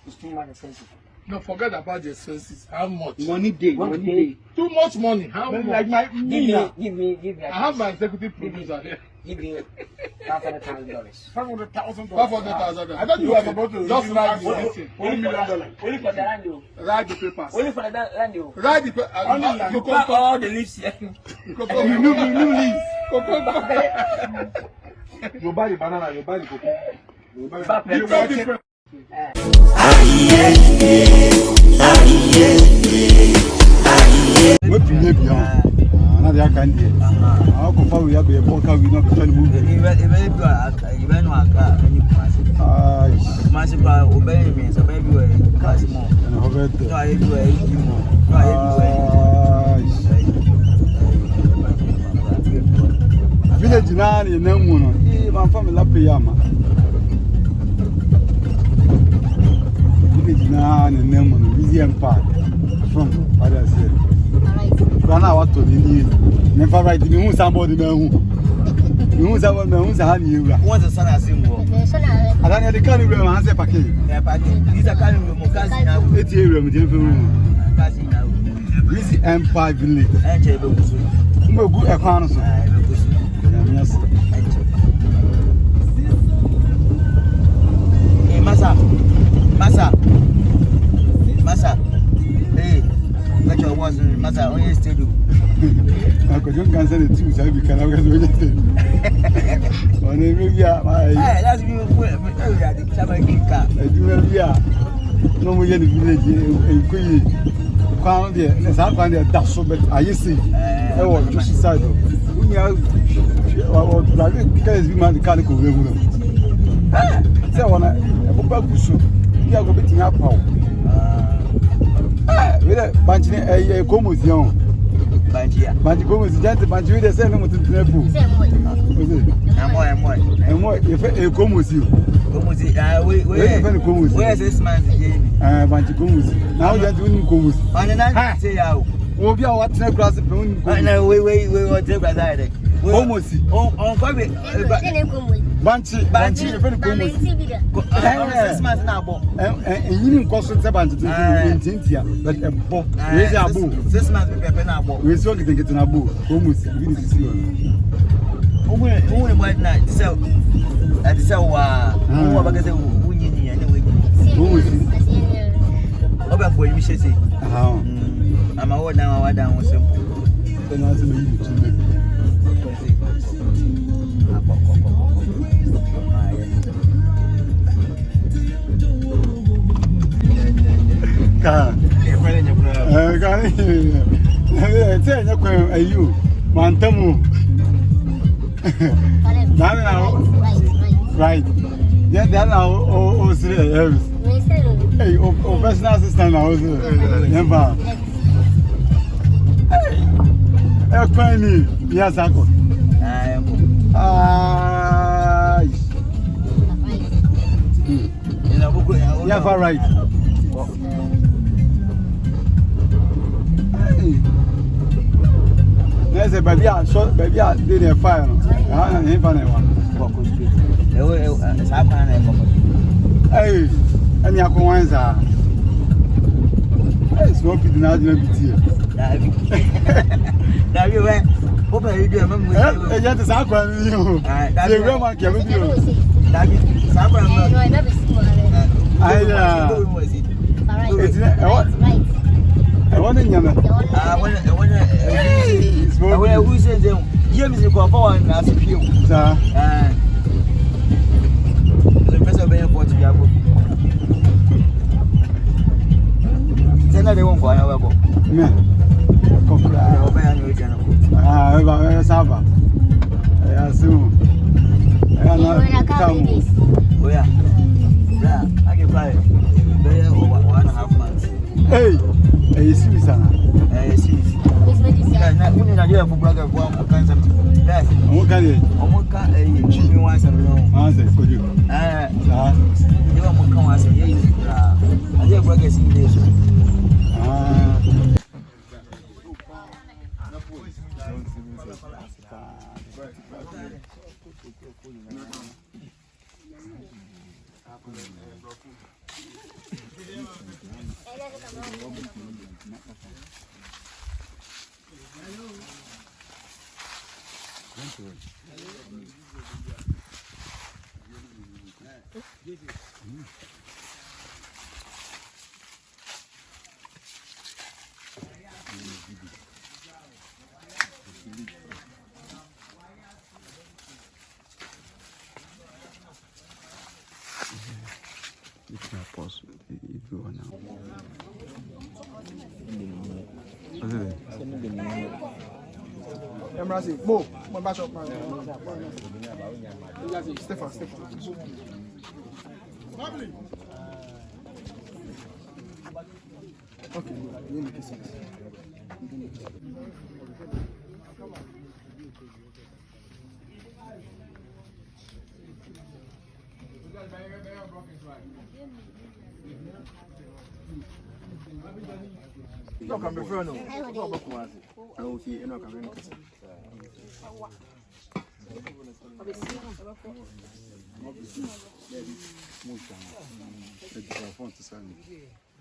It's too much expensive. No, forget about the expenses. How much? Money day. Too much money. How much? Like my Give me. I have my executive producer here. Give me $500,000. $500,000. $500,000. I thought you were about to just write the $1 thing. million. Only for the land, though. Write the papers. Only for the land, though. Write the papers. You pack all the leaves here. You new leaves. You buy the banana, you buy the cocoa. You buy the what behavior? Another candy. I'll go for you. Be a poker. We not tell you. Even massive obey means a baby way. Village nani nemuno. My family lapiyama. Village nani nemuno. Museum park. From what I said. Ghana what to need. Never write me who somebody me who somebody me who somebody you. Once the sun has seen more. I don't know the kind of room I say packet. Yeah, packet. These are kind of room. Casino. 80 room. Casino. This Empire Village. Enter the bush. No good economy. Yes. Hey, Massa. Hey, let your words, Massa. Only stay. I could just cancel the two, so I can have it. Maybe that's beautiful. I do no more in the village in Queen. Found there, let's have one there. That's so bad. I see. I was just inside. We have guys, we might can't go. So, when I go back to shoot, you are going to have power. With a bunch of commotion. But you go with the bunch of the same with the level. And what if it comes with you? Where's this man's game? Bunch of commotion. Now you're doing commotion. I say, we'll be our grass. I know we will take that. Almost. On Bobby, Banchi, very commotion. 6 months now. And you didn't cost it about in Tintia, but a book. Where's your boo? 6 months we pay now. We're so getting it in a boo. Almost. Only one night. So, at the over for you, she say. I'm a word now, I down with simple. Then I say, you, Mantamu. Right. Yeah, that's our hey, personal assistant now. Never. Yes, I go. Yeah, right. There's a baby, baby, I did a fire. I ain't funny one. Hey, and your coins are. It's not good now, you know. Now you went. What are you doing? Yes, it's our one. You. The Roman can be you. I want to know. Who says James is going forward as a few. The person being for to go. Then they won't go. I will Saba. I assume. I can buy it. 1.5 months. Hey, serious? Serious. Now, we need to do a brother for one cancer. Yes. What can you? What can you once and long? Answer, could you? You want to come and say, I did brothers in nation. Ramsey, Mo, my back up, man. Stefan. Okay, you make sense. No, come before no. I will see you know coming. Muito bom.